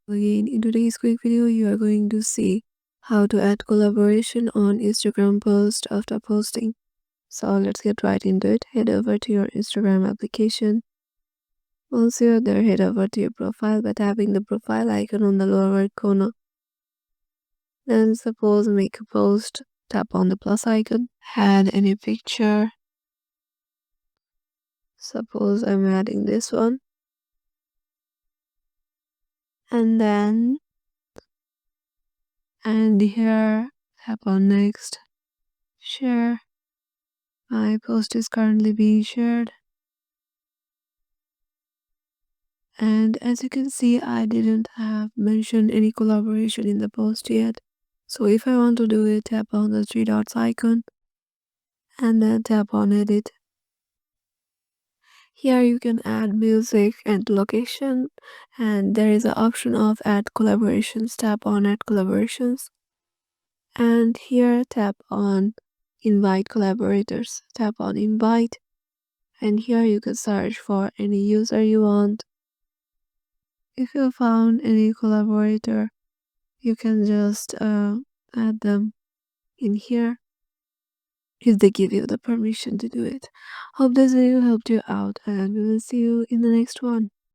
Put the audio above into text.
Again, in today's quick video, you are going to see how to add collaboration on Instagram post after posting. So let's get right into it. Head over to your Instagram application. Once you're there, head over to your profile by tapping the profile icon on the lower right corner. Then suppose make a post, tap on the plus icon, add any picture. Suppose I'm adding this one. And then here tap on next, share. My post is currently being shared. And as you can see, I didn't have mentioned any collaboration in the post yet. So if I want to do it, tap on the three dots icon and then tap on edit. Here you can add music and location, and there is an option of add collaborations. Tap on add collaborations. And here tap on invite collaborators. Tap on invite. And here you can search for any user you want. If you found any collaborator, you can just add them in here if they give you the permission to do it. Hope this video helped you out, and we will see you in the next one.